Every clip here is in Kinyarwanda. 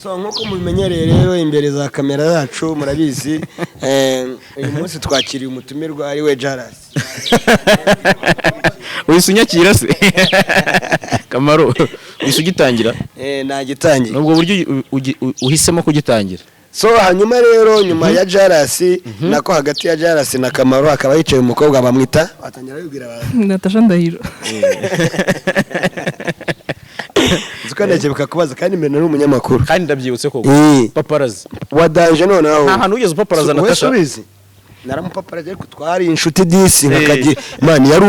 So nkuko mubimenyereye rero imbere za kamera zacu murabizi uyu munsi twakiriye umutumirwa ari we Jaras. Wisunyakira se Kamaro wisugitangira nagitangira nubwo buryo uhisemo kugitangira. So hanyuma rero nyuma ya Jaras nako hagati ya Jaras na Kamaro akaba yicaye umukobwa bamwita atangira yibwira abantu Natasha Ndahiro. Zukanaje bakakubaza kandi mbere ari umunyamakuru kandi ndabyibutse ko paparazi wadanje noneho nta hantu ugeze paparaza Natasha naramupaparaje ariko twari inshuti disi nkakagira man yari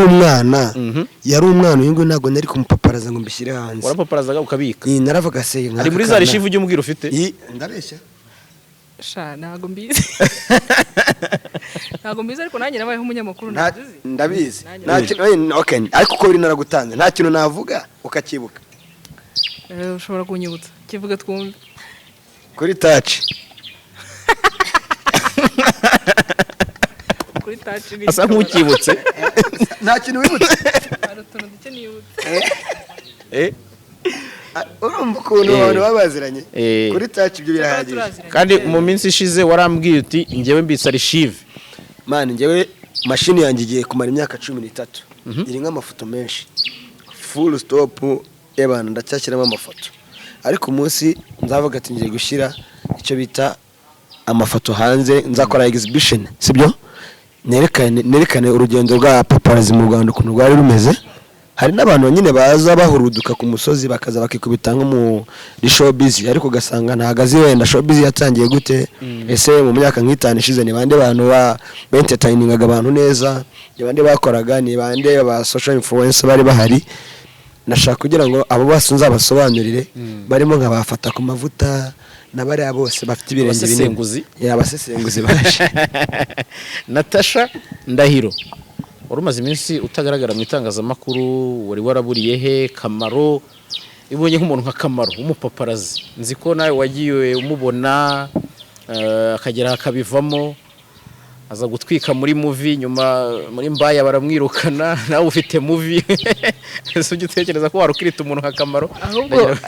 umwana uyu ngo ntago nari kumupaparaza ngo mbishyire hanze warapaparazaga ukabika naravuga se ari muri za archive ujye umbwira ufite ndabeshya sha ntago mbizi ntago mbizi ariko nanjye nabaye umunyamakuru ndabizi okay ariko ko biri naragutanze nta kintu navuga ukakibuka ushobora kunyibutsa kivuga twumve kuri touch kuri touch asa nk'ukibutse nta kintu wibutse aratuntu duke nibutse urumva ukuntu abantu babaziranye kuri touch ibyo birahagije kandi mu minsi ishize warambwiye uti njyewe mbitsa archive man njyewe machine yanjye igiye kumara imyaka 13 iri nk'amafoto menshi full stop ebana ndacyashyiramo amafoto ariko umunsi nzavuga ati ngiye gushyira icyo bita amafoto hanze nzakora exhibition sibyo nerekane urugendo rwa paparazzi mu Rwanda ukuntu rwari rumeze. Hari n'abantu nyine baza bahuruduka ku musozi bakaza bakikubita nko muri showbiz ariko gasanga ntagazi wenda showbiz yatangiye gute ese mu myaka nk'itanu ishize ni bande bantu ba entertainingaga abantu neza ni bande bakoraga ni bande ba social influencer bari bahari. Nashaka kugira ngo abo bose nzabasobanurire barimo nkabafata ku mavuta nabari bose bafite ibirenge binini abasesenguzi baje. Natasha Ndahiro urumaze iminsi utagaragara mu itangazamakuru wari waraburiye he Kamaro ibonye nk'umuntu nka Kamaro umupaparazi nzi ko nawe wagiye umubona akagera akabivamo aza gutwika muri movie nyuma muri mbaya baramwirukana nawe ufite movie ese ugitekereza ko warukirita umuntu nka Kamaro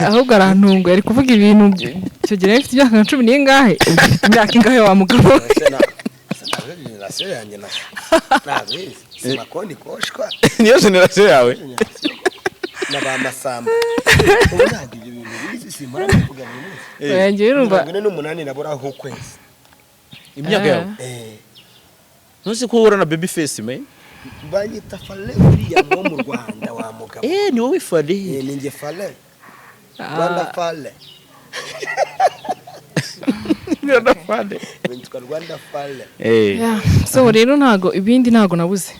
ahubwo arantunga yari kuvuga ibintu cyo gihe mfite imyaka 10 n'ingahe imyaka ingahe wa mugabo yanjye nabizi simakondi koshwa niyo generation yawe n'abamasamba ubunaga ibyo bintu bizi simara kuvuga ngo yanjye urumva 48 nabura aho kwezi imyaka yawe ntuzi ko uhura na baby face man banyita Fale uriya mu Rwanda wa mugabo ni wowe Fale ni nge Fale Rwanda Fale Rwanda Fale witwa Rwanda Fale so rero ntago ibindi ntago nabuze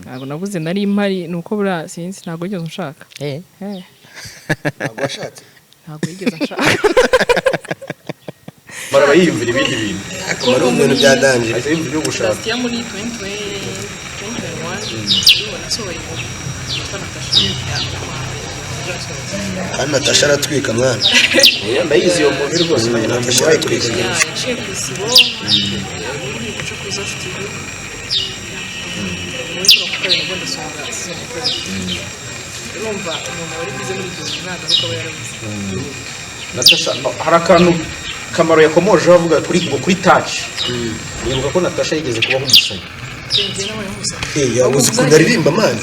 ntago nabuze nari impari nuko bura sinzi ntago yigeze nshaka ntago washatse ntago yigeze nshaka baraba yiyumvira ibindi bintu akamaro mu bintu byadanje aje yumvira byo gushaka ya muri 2021 nasohoye Natasha aratwika mwana ndayizi yo muntu rwose Natasha aratwika yaciye ku isibo uri guca ku izo studio muri ko kukorera ngo ndasonga urumva umuntu wari bize muri ibyo ntabwo uko yarabize Natasha hari akantu Kamaro yakomoje bavuga kuri touch nibuka ko Natasha yigeze kubaho umusayi yabuze kundaririmba mani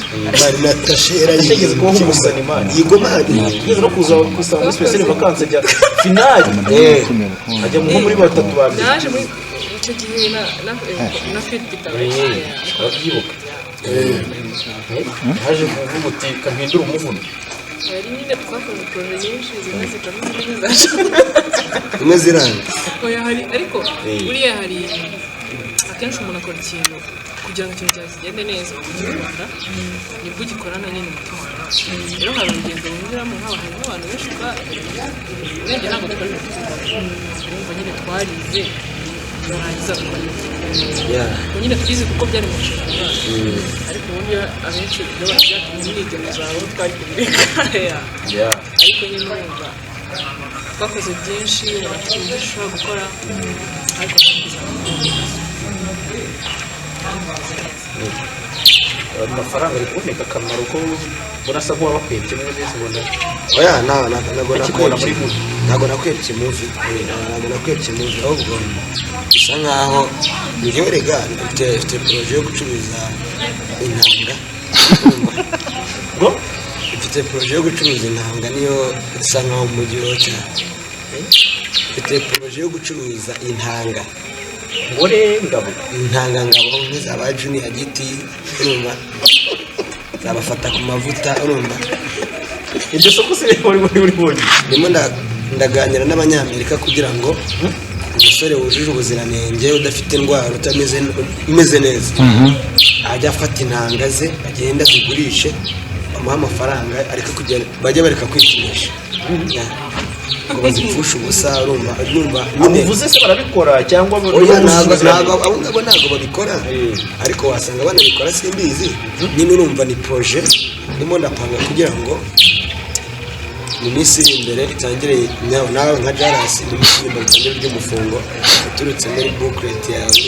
Natasha yigeze kubaho umusayi mani yigo mani yigeze no kuza kusanga special vacances ya finale ajya mu muri batatu babiri naje muri icyo gihe na fit gitabye abyibuka haje kuvuga uti kampindura umuvuno yari nyine twakoze projet nyinshi imwe ziranga oya hari ariko buriya hari akenshi umuntu akora ikintu kugira ngo ikintu kigende neza mu Rwanda nibwo gikorana nyine umutima rero hari urugendo runyuramo nk'abantu benshi urebye ntabwo dukora urumva nyine twarize barangiza gukora nyine twize kuko byari mu nshingano ariko ubundi abenshi ibyo bagira imyigeno zawe twari kubireka ariko nyine urumva twakoze byinshi bafite ibyo ushobora gukora ariko amafaranga ari kuboneka akamaro ko burasa kuba bakwebye neza ubona oya ntabwo nakwebye muvi ahubwo bisa nkaho njyewe rega mfite poroje yo gucuruza intanga bro mfite poroje yo gucuruza intanga niyo isa nkaho mu mujyi wa cyane mfite poroje yo gucuruza intanga ngore ngabo intangangabo nk'izaba junior giti urumva zabafata ku mavuta urumva iryo soko se muri bonye ndimo ndaganira n'abanyamerika kugira ngo umusore wujuje ubuziranenge udafite indwara umeze neza ajya afata intanga ze agenda azigurishe bamuha amafaranga ariko kugenda bajya bareka kwikinisha ngo bazipfushe ubusa urumva uvuze se barabikora cyangwa ntabwo babikora ariko wasanga banabikora simbizi nyine urumva ni proje ndimo ndapanga kugira ngo mu minsi iri imbere itangire nawe nka Jaras mu minsi iri imbere itangire ry'umufungo uturutse muri booklet yawe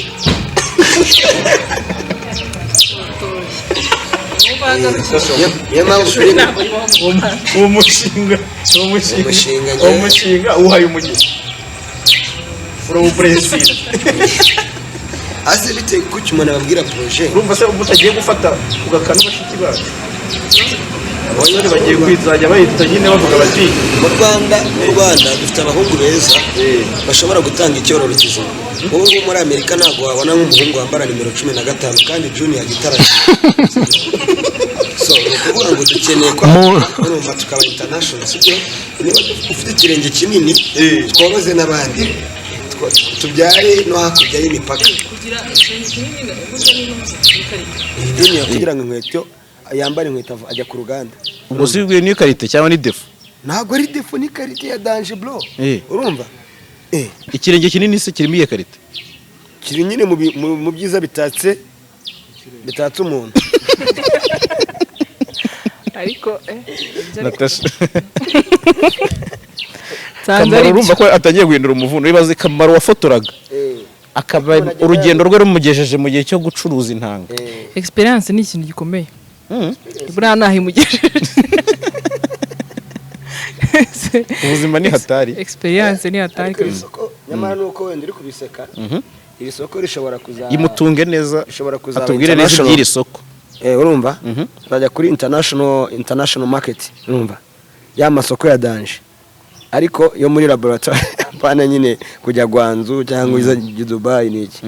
uwo mushinga uhaye umugisha from Brazil ase bite kuki umuntu ababwira proje urumva se utagiye gufata ugakana bashiki bacu abanyoni bagiye kwizajya bahita nyine bavuga bati mu Rwanda dufite abahungu beza bashobora gutanga icyororo kizima ubu ngubu muri Amerika ntabwo wabona nk'umuhungu wambara nimero 15 kandi junior gitara so ukuvuga ngo dukeneye ko urumva tukaba international sibyo niba ufite ikirenge kinini tworoze n'abandi tubyare no hakurya y'imipaka kugira ikintu kinini kugira ngo inkweto yambara inkweto ajya ku ruganda ubusibwe ni karite cyangwa ni defo ntabwo ari defo ni karite ya danger bro urumva ikirenge kinini se kirimo iyo karite kiri nyine mu byiza bitatse umuntu ariko Natasha Kamaro urumva ko atangiye guhindura umuvuno wibaze Kamaro wafotoraga akaba urugendo rwe rumugejeje mu gihe cyo gucuruza intanga experience ni ikintu gikomeye buriya nahimugejeje ubuzima ni hatari experience ni hatari kabisa nyamara nuko wenda uri kubiseka iri soko rishobora kuza imutunge neza rishobora kuza atubwire neza iby'iri soko urumva bajya kuri international market urumva ya masoko ya danger ariko yo muri laboratoire pana nyine kujya Gwanzu cyangwa iza Dubai niki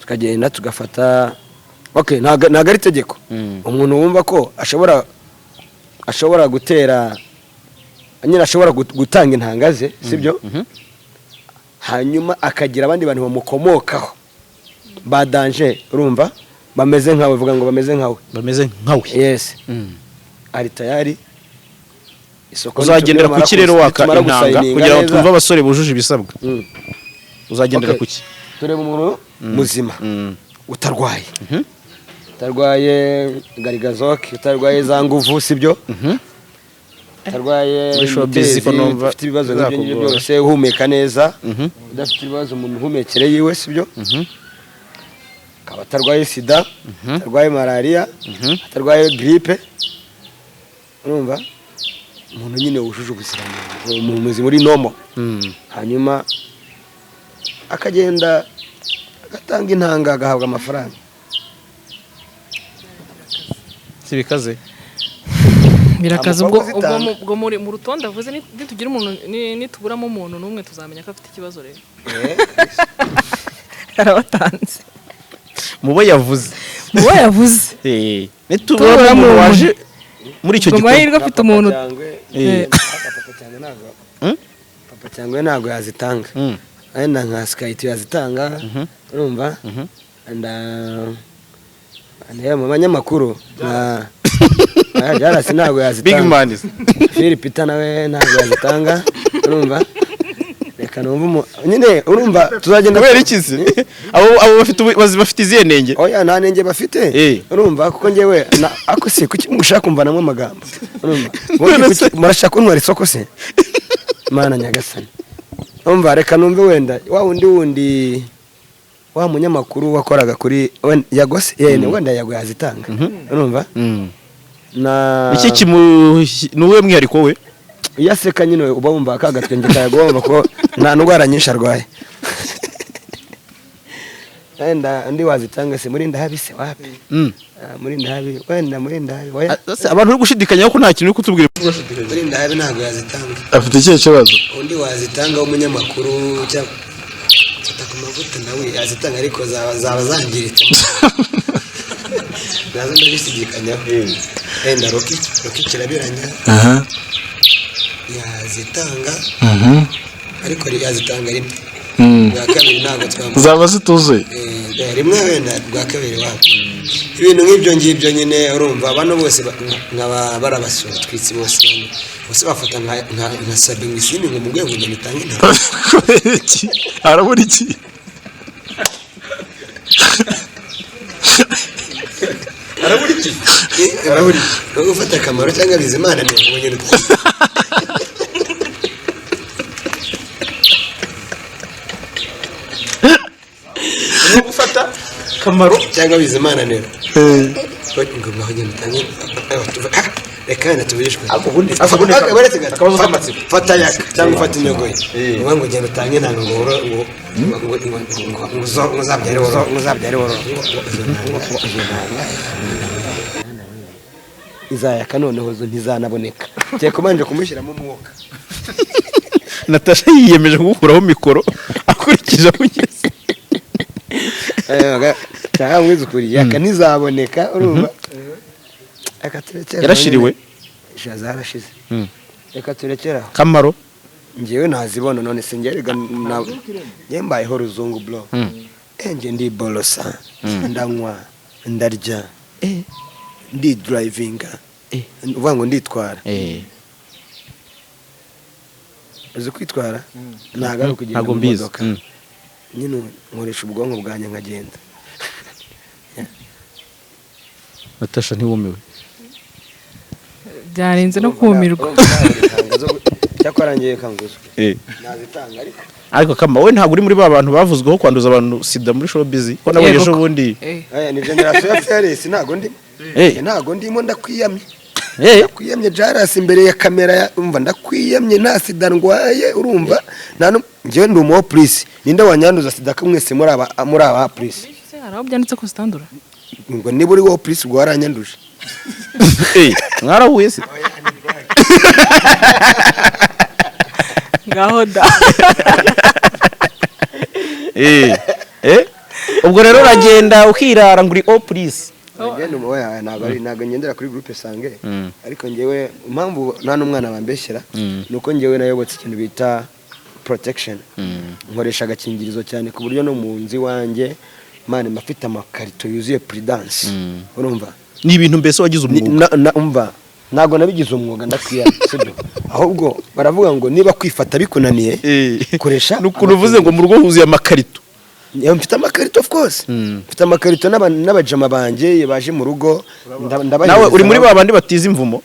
tukagenda tugafata okay ntago ari tegeko umuntu wumva ko ashobora gutera nyine ashobora gutanga intanga ze sibyo hanyuma akagira abandi bantu bamukomokaho ba danger urumva bameze nkawe vuga ngo bameze nkawe yes ari tayari isoko uzagendera ku kirero waka intanga kugira ngo tumve abasore bujuje ibisabwa uzagendera ku ki tureba umuntu muzima utarwaye garigazoke utarwaye za nguvu sibyo utarwaye ufite ibibazo nk'ibyo byose uhumeka neza udafite ibibazo mu mihumekere yiwe sibyo akaba atarwaye sida atarwaye malaria atarwaye grippe urumva umuntu nyine wujuje ubuziranenge umuzi muri nomo hanyuma akagenda agatanga intanga agahabwa amafaranga sibikaze birakaze ubwo muri mu rutonde avuze nitugira umuntu nituburamo umuntu n'umwe tuzamenya ko afite ikibazo rero arabatanze mubo yavuze nitubura mu waje muri icyo gikorwa mahirwe afite umuntu papa cyangwa ntago yazitanga wenda nka Skype yazitanga urumva mu banyamakuru Jaras ntago yazitanga Big Man Philip nawe ntago yazitanga urumva reka numva nyine urumva tuzagenda kubera ikizi abo bafite izihe nenge oya nta nenge bafite urumva kuko ngewe ako se kuki mushaka kumvanamo amagambo urumva murashaka kuntwara isoko se mana nyagasani urumva reka numve wenda wa wundi wa munyamakuru wakoraga kuri yagose wenda yago yazitanga urumva na iki nuwe mwihariko we yaseka nyine uba wumva akagatwenge kayago wumva ko nta ndwara nyinshi arwaye wenda ndi wazitanga se muri ndahabise wapi muri ndahabi wenda muri ndahabi abantu bari gushidikanya ko nta kintu uri kutubwira muri ndahabi ntabwo yazitanga afite ikihe kibazo undi wazitanga w'umunyamakuru cyangwa ku mavuta nawe yazitanga ariko zaba zangiritse nazo ndabisigikanyaho wenda roki kirabiranya yazitanga ariko yazitanga rimwe bwa kabiri ntabwo twamuha zaba zituzuye rimwe wenda bwa kabiri wapi ibintu nk'ibyo ngibyo nyine urumva abantu bose nkaba barabasura twitsi bose bafata nka sabe ngo isini ngo mugwe ngo ngitange nta iki arabura iki arabura no gufata Kamaro cyangwa Bizimana ni umugeni no gufata Kamaro cyangwa Bizimana ni ngo mwahanye mutange reka natubishwe akubundi akabazo k'amatsiko fata yaka cyangwa fata inyogoye ngo ngende utange ntango ngo uzabyare woro izayaka noneho zo ntizanaboneka cye kumanje kumushyiramo umwuka Natasha yiyemeje gukuraho mikoro akurikije kugeza cyangwa mwizukuri yaka ntizaboneka urumva yarashiriwe zarashize reka turekera Kamaro ngewe nazibona none singerega mbayeho ruzungu bro nge ndi bolosa ndanywa ndarya ndi drivinga uvuga ngo nditwara uzi kwitwara ntabwo ari ukugenda mu modoka nyine nkoresha ubwonko bwanjye nkagenda Natasha ntiwumiwe byarenze no kumirwa cyakora ngiye kanguzwe nazitanga ariko kama we ntabwo uri muri ba bantu bavuzweho kwanduza abantu sida muri showbiz ko nawe ejo bundi ni generation ya Fearless ntago ndimo ndakwiyamye ndakwiyamye Jaras imbere ya kamera umva ndakwiyamye nta sida ndwaye urumva ngewe ndi umu police ninde wanyanduza sida kamwese muri aba police araho byanditse ko standura ngo niba uri wo police ubwo waranyanduje mwarahuye se ngaho da ubwo rero uragenda ukirara ngo uri o police ntabwo ngendera kuri groupe sange ariko ngewe impamvu nta n'umwana bambeshyera nuko ngewe nayobotse ikintu bita protection nkoresha agakingirizo cyane ku buryo no mu nzi wanjye mane mafite amakarito yuzuye prudence urumva ni ibintu mbese wagize umwuga umva ntago nabigize umwuga ndakwiyana sibyo ahubwo baravuga ngo niba kwifata bikunaniye koresha nuko uvuze ngo mu rugo huzuye amakarito mfite amakarito of course mfite amakarito n'abajama banje baje mu rugo nawe uri muri babandi batiza imvumo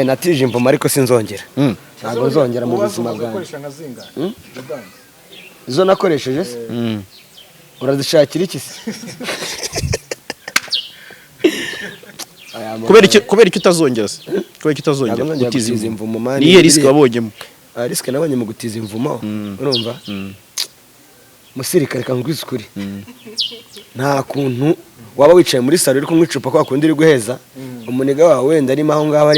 natije imvumo ariko sinzongera ntago nzongera mu buzima bwanjye zo nakoresheje se urazishakira iki se kubera icyo utazongera se kubera icyo utazongera gutiza imvumo mani niye risk wabonyemo risk nabonye mu gutiza imvumo urumva musirikare kangwizukuri nta kuntu waba wicaye muri salo uri kumwe icupa kwa kundi uri guheza umuniga wawe wenda arimo aho ngaho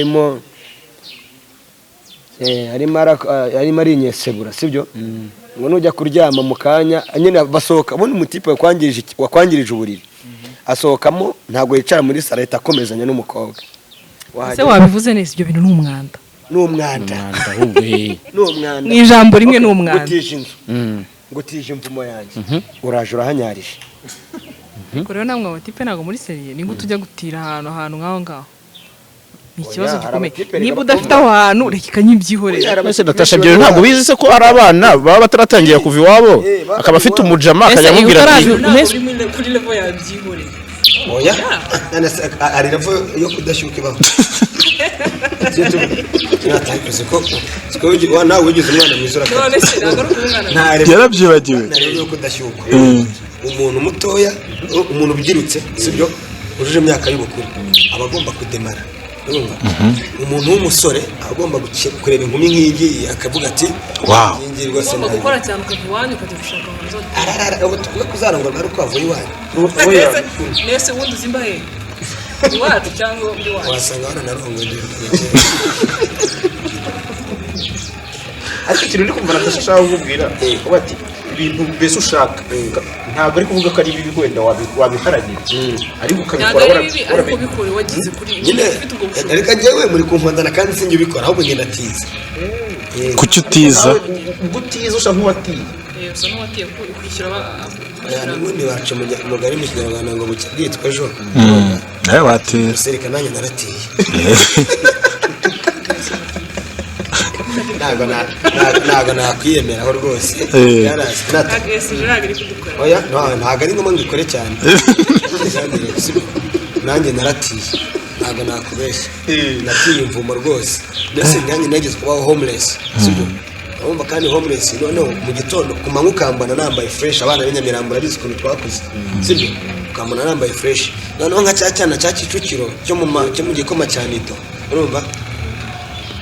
arimo arinyesegura sibyo ngo nujya kuryama mu kanya nyine basohoka ubundi mutipe wakwangirije uburiri asohokamo ntabwo yicara muri salo ahita akomezanya n'umukobwa ese wabivuze neza ibyo bintu ni umwanda mu ijambo rimwe ni umwanda gutije inzu gutije imvumo yanjye uraje urahanyarije rero namwe abatipe ntabwo muri seriye ni gute ujya gutira ahantu nk'aho ngaho ni ikibazo gikomeye niba udafite aho hantu reka ikanyibyihorera ese Natasha ibyo ntabwo bizi se ko ari abana baba bataratangiye kuva iwabo akaba afite umujama akajya amubwira ati kuri level yabyihorera oya ari rafu yo kudashyuka ibaho natayikoze ko nawe wigize umwana mwiza none se nagaruka umwana yarabyibagiwe yo kudashyuka umuntu mutoya umuntu ubyirutse sibyo ujuje imyaka y'ubukuru aba agomba kudemara umuntu w'umusore agomba kureba inkumi nk'iyi akavuga ati wow ugomba gukora cyane ukava iwanyu ukajya gushaka hanze ubu tuvuga kuzarangwa ari uko wavuye iwanyu nese wundi uzimba he iwacu cyangwa undi wacu wasanga waranarongoye ariko ikintu ndi kumva natashaka kukubwira uba ati ibintu mbese ushaka ntabwo ari kuvuga ko ari bibi wenda wabiharanira ariko ukabikora ariko bikore wagize kuri nyine ariko njyewe muri kunkondana kandi sinjye ubikora ahubwo ngenda atiza kuki utiza gutiza usa nk'uwatiye usa n'uwatiye kwishyura ubundi baca umugari mu kinyarwanda ngo bucya bwitwa ejo nawe watiye sereka nanjye naratiye ntabwo nakwiyemeraho rwose oya ntabwo ari ngombwa ngo ikore cyane nanjye naratiye ntabwo nakubeshya natiye imvumo rwose ndetse nanjye nageze kubaho homeless sibyo urumva kandi homeless noneho mu gitondo ku manywa ukambana nambaye fresh abana b'inyamirambo barabizi ukuntu twakuze sibyo ukambana nambaye fresh noneho nka cya cyana cya Kicukiro cyo mu gikoma cya Nito urumva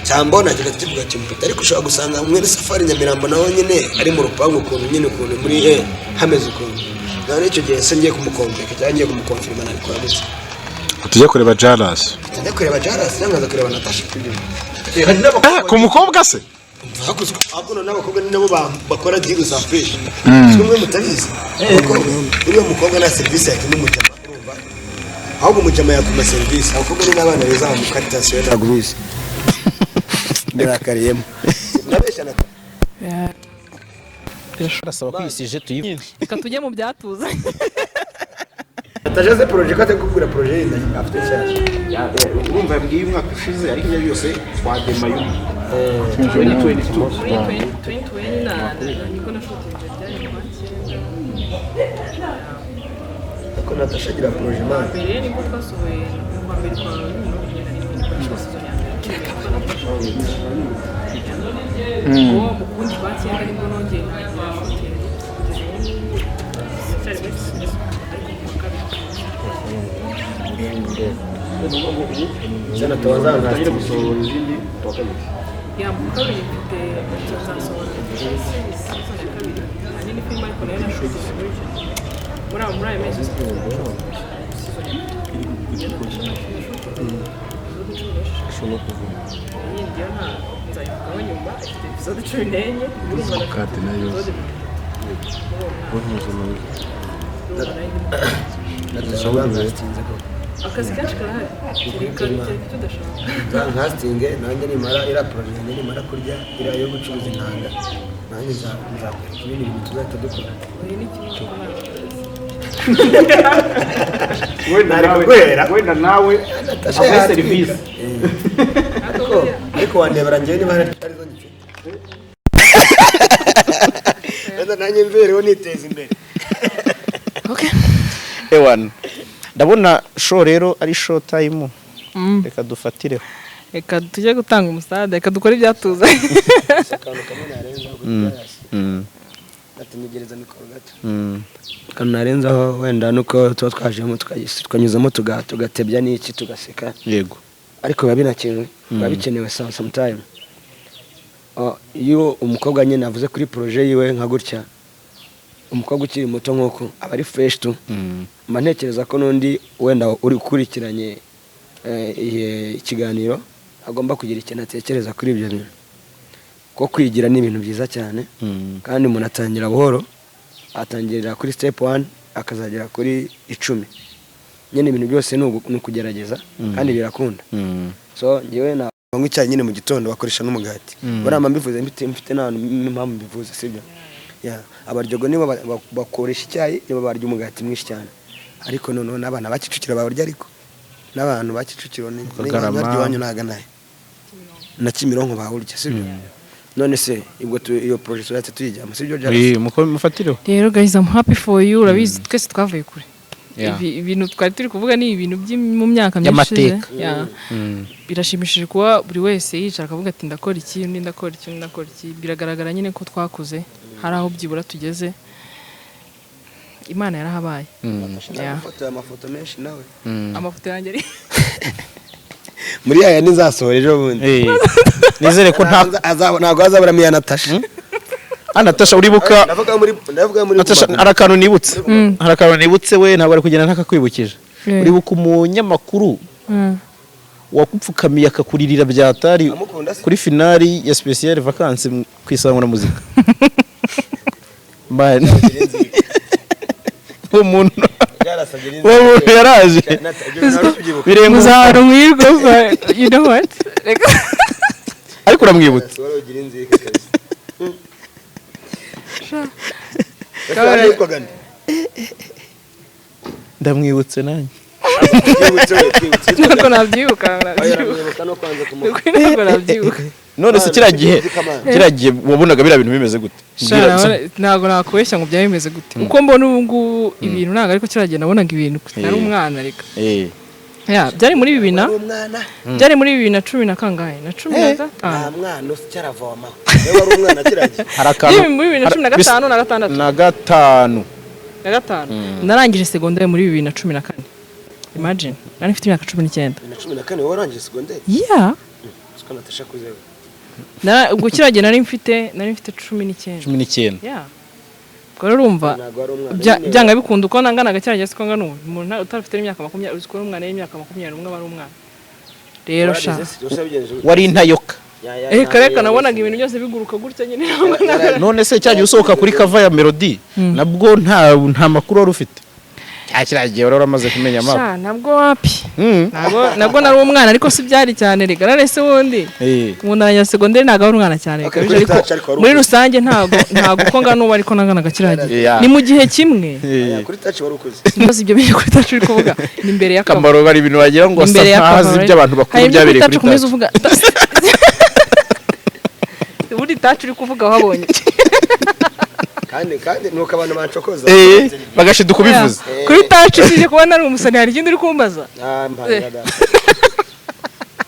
cyambona kivuga ati mputa ariko ushobora gusanga mwene Safari Nyamirambo naho nyine ari mu rupangu ukuntu nyine ukuntu muri hameze ukuntu none icyo gihe se ngiye kumukompleka cyangwa ngiye kumukonfirma nabikora gutya tujya kureba Jaras tujya kureba Jaras cyangwa nza kureba Natasha ku mukobwa se hakuzwe abuno n'abakobwa ni nabo bakora deal za fresh kimwe mutabizi uriyo mukobwa na service yake n'umujama urumva ahubwo umujama yakuma service abakobwa ni n'abana beza mu Caritas yo nagubizi birakariyemo nabesha nata turasaba kwisije tuyivuge reka tujye mu byatuza atajaze project ate kugura project yindi afite cyane urumva mbwiye umwaka ushize ariko ibyo byose twademayo 2022 niko nashutinze byari ko Natasha agira project man mbere niko twasohoye kwa mbere kwa mukundi bacyenda nibwo nongeye cyane tawazanga tugire gusohora izindi twakabiri kabiri mfite tuzasohora season ya kabiri hanini film ariko nayo nashutinze muri ayo mezi akazi kenshi karahari tudashaka ntastinge nanjye nimara ira project nimara kurya ira yo gucuruza intanga nanjye nzakora ibindi bintu tuzahita dukora wenda nawe avuye serivisi ariko wandebera njyewe niba hari arizo ngifite wenda nanjye mbereho niteza imbere ewan ndabona show rero ari show time reka dufatireho reka tujye gutanga umusada reka dukore ibyatuza akantu kamwe narenza gatumugereza mikoro gato akantu narenzaho wenda nuko tuba twajemo tukanyuzamo tugatebya n'iki tugaseka yego ariko biba binakenewe biba bikenewe sometime iyo umukobwa nyine avuze kuri projet yiwe nka gutya umukobwa ukiri muto nk'uko aba ari fresh tu mba ntekereza ko n'undi wenda uri ukurikiranye ikiganiro agomba kugira ikintu atekereza kuri ibyo bintu ko kwigira ni ibintu byiza cyane kandi umuntu atangira buhoro atangirira kuri step 1 akazagera kuri 10 nyine ibintu byose ni ukugerageza kandi birakunda so ngewe na ngo icyayi nyine mu gitondo bakoresha n'umugati barama mbivuze mfite nta mpamvu mbivuze sibyo abaryogo nibo bakoresha icyayi nibo barya umugati mwinshi cyane ariko noneho n'abana bakicukira baburya ariko n'abantu bakicukiro ni barya wanyu naganaye na Kimironko bahurya sibyo none se ibwo iyo project yatse tuyijyamo sibyo mufatiriho rero guys I'm happy for you urabizi twese twavuye kure Yeah. ibintu twari turi kuvuga ni ibintu mu myaka myinshi Y'amateka. yeah. Birashimishije kuba buri wese yicara akavuga ati ndakora iki undi ndakora iki undi ndakora iki biragaragara nyine ko twakuze hari aho byibura tugeze Imana yarahabaye yeah. amafoto menshi nawe amafoto yanjye ari muri aya nizasohora ejo bundi nizere ko ntabwo azaburamo iya Natasha Natasha uribuka ndavuga muri Natasha arakantu nibutse arakantu nibutse we ntabwo ari kugenda ntakakwibukije uribuka umunyamakuru wakupfukamiye akakuririra byatari kuri finali ya special vacances kwisangura muzika man umuntu yaraje muzahara mwirwa you know what ariko uramwibutse ndamwibutse nanjye ntabwo nabyibuka none se kiriya gihe wabonaga biriya bintu bimeze gute ntabwo nakubeshya ngo byaba bimeze gute uko mbona ubu ngubu ibintu ntabwo ariko kiriya gihe nabonaga ibintu nari umwana reka byari muri 2010 na kangahe na 15 mwana ucyaravoma niba ari umwana kiragiye hari akantu muri 2015 na 6 na gatanu narangije secondaire muri 2014 imagine nari mfite imyaka 19 14 warangije secondaire yeah sikana Natasha kuzewe ubwo kiragiye nari mfite 19 yeah ko urumva byanga bikunda uko nanganaga cyangwa se ko ngana umuntu utarafite imyaka 20 uziko umwana y'imyaka 21 bari umwana rero sha wari intayoka kareka nabonaga ibintu byose biguruka gutya nyine none se cyaje usohoka kuri cover ya Melody nabwo nta makuru wari ufite cyakiragiye wari uramaze kumenya amapo sha nabwo wapi nabwo nari umwana ariko si byari cyane rega narese wundi umuntu aranya secondaire ntago ari umwana cyane ariko muri rusange ntago uko ngana ubu ariko nanganaga kiragiye ni mu gihe kimwe kuri touch wari ukuze ndazi ibyo bintu kuri touch uri kuvuga ni imbere ya Kamaro bari ibintu bagira ngo asa nkazi by'abantu bakuru byabereye kuri touch uvuga buri touch uri kuvuga wabonye kandi nuko abantu bancokoza bagashiduka bivuze kuri touch ije kubona ari umusani hari ikindi uri kumbaza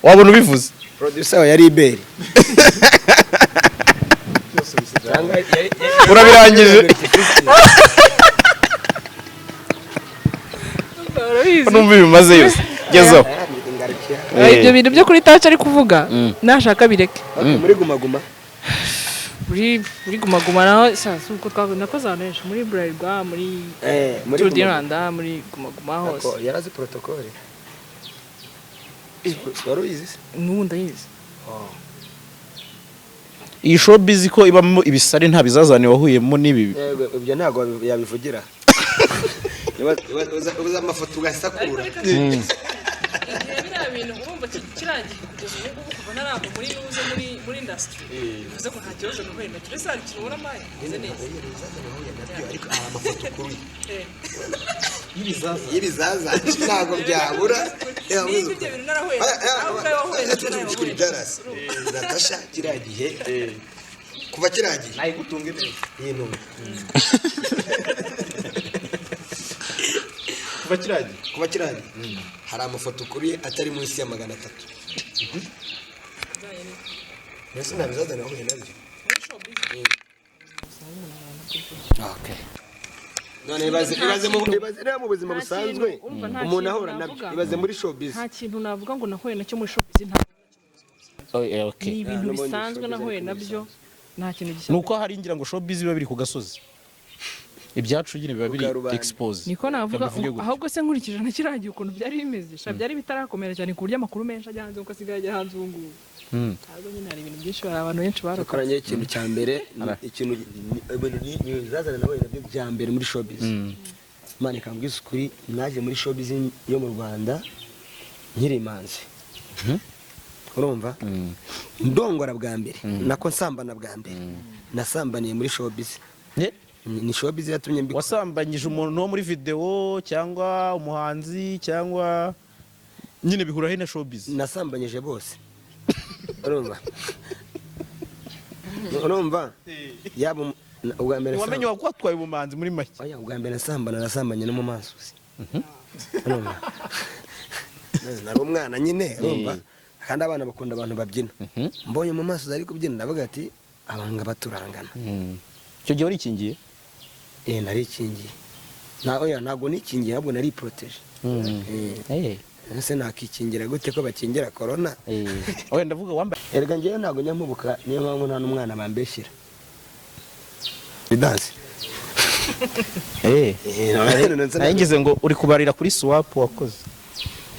wabona ubivuze producer wa yari Iberi urabirangije numva bimaze yose gezo ibyo bintu byo kuri touch ari kuvuga nashaka bireke muri gumaguma muri gumaguma naho sasa uko nakoze ahantu muri Bralirwa muri Tour du Rwanda muri gumaguma hose yarazi protocole waruyizi n'ubundi ayizi iyi showbiz ko ibamo ibisare nta bizazane wahuyemo n'ibi ibyo ntago yabivugira uza amafoto ugasakura ibintu urumva kirangiye kugeza ubu ngubu kuva naramba muri industry bivuze ko nta kibazo n'ubuhe na turese hari ikintu ubona amaye neze neza ariko amafoto kuri y'ibizaza ntago byabura ibyo bintu narahuye kuri Dallas Natasha kiragiye kuva kiragiye nayi gutunga neza yintu kuva kiragiye hari amafoto kuri atari munsi ya 300 Nese nabizaza nahuye nabyo okay none ibaze mu buzima busanzwe umuntu ahora nabyo ibaze muri showbiz nta kintu navuga ngo nahuye nacyo muri showbiz nta ni ibintu bisanzwe nahuye nabyo nta kintu gishya nuko hari ngira ngo showbiz biba biri ku gasozi ibyacu nyine biba biri expose niko navuga ahubwo se nkurikije na kiragiye ukuntu byari bimeze sha byari bitarakomera cyane ku buryo amakuru menshi ajyanze uko asigaye ajya hanze ubu ngubu ahubwo nyine hari ibintu byinshi hari abantu benshi barokoranye ikintu cya mbere ikintu zazana nawe nabyo bya mbere muri showbiz Imana ikambwiza ukuri naje muri showbiz yo mu Rwanda nkiri imanzi urumva ndongora bwa mbere nako nsambana bwa mbere nasambaniye muri showbiz ni showbiz yatumye mbiko wasambanyije umuntu wo muri video cyangwa umuhanzi cyangwa nyine bihura he na showbiz nasambanyije bose urumva yaba ubwa mbere wamenye wakwatwaye ubumanzi muri make oya ubwa mbere nasambanye no mu maso nari umwana nyine urumva kandi abana bakunda abantu babyina mbonye mu maso ari kubyina ndavuga ati abanga baturangana. icyo gihe warikingiye? Narikingiye ntabwo nikingiye ahubwo nari protege. Ese nakikingira gute ko bakingira corona? Oya ndavuga wambaye. Erega ngewe ntabwo nyamubuka niyo mpamvu nta n'umwana bambeshyira. Bidanse. Nayingize ngo uri kubarira kuri swap wakoze.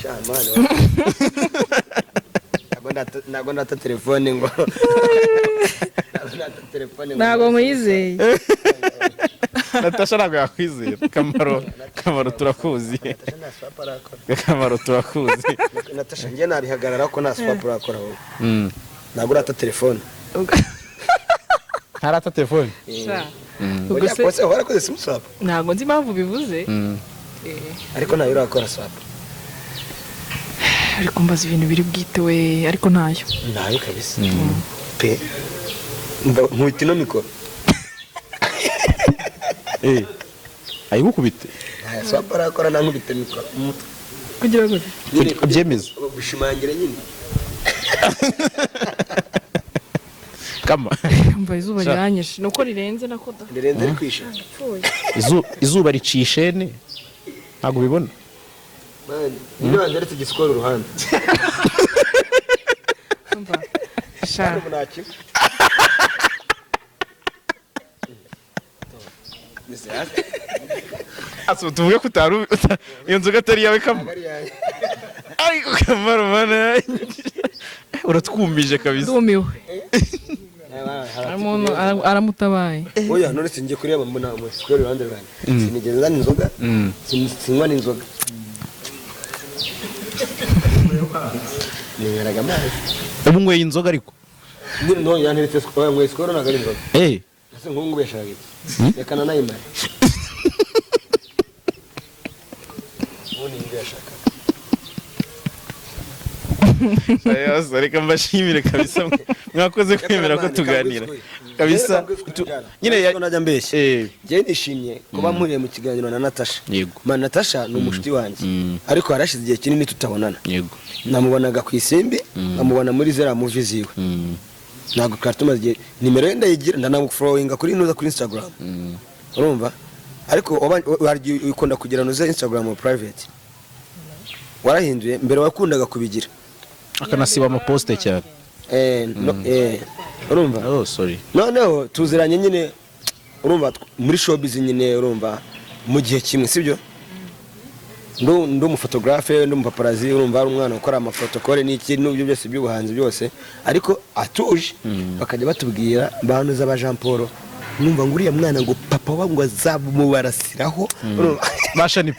Shamane. Ntabwo ndata telefone ngo. Ntabwo mwizeye. Natasha ntabwo yakwizera. Kamaro turakuzi. Kamaro turakuzi. Natasha njye narihagarara ko nta swap urakora wowe. Ntabwo urata telefone. Ntarata telefone. Ubwo se warakoze sim swap? Ntabwo nzi impamvu bivuze. Ariko nayo urakora swap. Ariko mbaza ibintu biri bwite we ariko ntayo. Nayo kabisa. Pe. Nkuti no mikoro. Ayigukubite. Swap arakora na nkubite mikoro. Kugira gute? Kubyemeza. Bishimangira nyine. Kama. Mba izuba ryanyishe. Nuko rirenze nakoda. Rirenze rikwishe. Izuba ricishe ne. Ntabwo bibona. Mani, niyo wangeretse gisikora uruhande. Mba. Sha. Aso tuvuge ko utaru iyo nzoga atari yawe Kama. Ariko Kamaro mana. Uratwumije kabisa. Ndumiwe. Umuntu aramutabaye. Oya none singiye kureba mbona amusikora uruhande rwanjye. Sinigeze nzana inzoga. Sinywa n'inzoga. Niberaga amazi. Ubu nyweye inzoga ariko. No yanteretse nyweye sikoro ntabwo ari inzoga. Ese nk'ubu ngubu yashaka iki? Reka nanayimare. Ubu ni ibyo yashaka. Reka mbashimire kabisa mwakoze kwemera ko tuganira kabisa nyine najya mbeshye njye nishimye kuba mpuriye mu kiganiro na Natasha. Yego Natasha ni umushiti wanjye ariko harashize igihe kinini tutabonana. Yego namubonaga ku Isimbi namubona muri zera movie ziwe ntabwo kartumaze igihe nimero ye ndayigira ndanamufollowinga kuri Instagram urumva ariko ukunda kugira nuze Instagram private warahinduye mbere wakundaga kubigira akanasiba amaposte cyane urumva sorry noneho tuziranye nyine urumva muri showbiz nyine urumva mu gihe kimwe sibyo ndo umufotographe ndo umupaparazi urumva ari umwana ukora amaprotocole n'iki n'ibyo byose by'ubuhanzi byose ariko atuje bakajya batubwira banuza ba Jean Paul numva nguriya mwana ngo papa wa ngo azamubarasiraho basha ni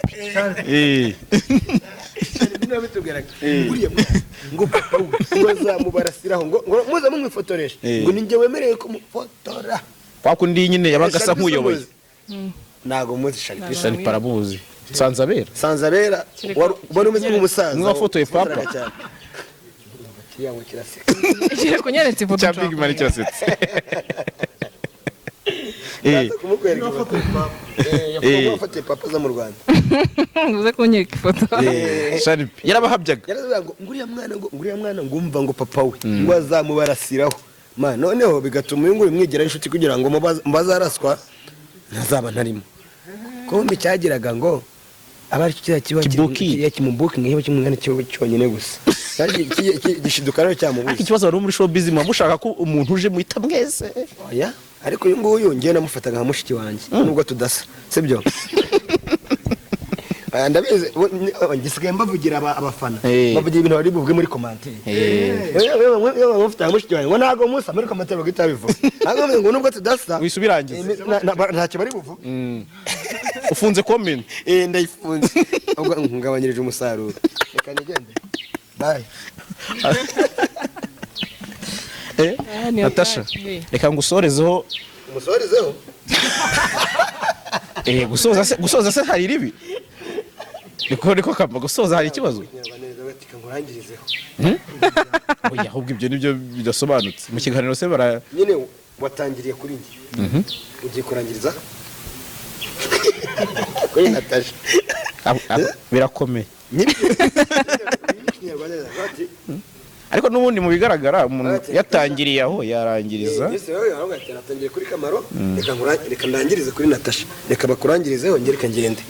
ngo papa ngo azamubarasiraho ngo muze mumwifotoresha ngo ninjye wemereye kumufotora kwakundi nyine yabagasa nk'uyoboye nago muzi Shani parabuzi Sanzabera wari umeze nk'umusaza mwa foto ye papa kiyango kiraseka Kire kunyeretse foto cha big man cyasetse kumukwereka ifoto yafuye foto papa za mu Rwanda uze kunyereka ifoto Shani yarabahabyaga yaravuga ngo nguriya mwana ngumva ngo papa we ngo azamubarasiraho ma noneho bigatuma uyu nguri mwigera inshuti kugira ngo mbazaraswa ntazaba ntarimo kombe cyagiraga ngo abari kiba kimubuki ngiye kimungana cyo cyonyine gusa gishiduka rero cyamubuze ikibazo wari muri showbiz mushaka ko umuntu uje muhita mwese oya ariko uyu nguyu ngiye namufataga nka mushiki wanjye nubwo tudasa sibyo ndabizi ngisigaye mbavugira abafana bavugira ibintu bari buvuge muri commentaire yewe mufata mushiki wanjye ngo nago musa muri commentaire bagita bivuga nago ngo nubwo tudasa wisubirangiza ntacyo bari buvuge ufunze comment ndayifunze ubwo ngabanyirije umusaruro reka nigende bye Natasha reka ngusorezeho umusorezeho gusoza se hari ribi niko Kama gusoza hari ikibazo oya ahubwo ibyo nibyo bidasobanutse mu kiganiro se bara nyine watangiriye kuri njye ugiye kurangiriza kuri Natasha birakomeye ariko n'ubundi mu bigaragara umuntu yatangiriye aho yarangiriza yatangiye kuri Kamaro reka ndangirize kuri Natasha reka bakurangirizeho ngere ngende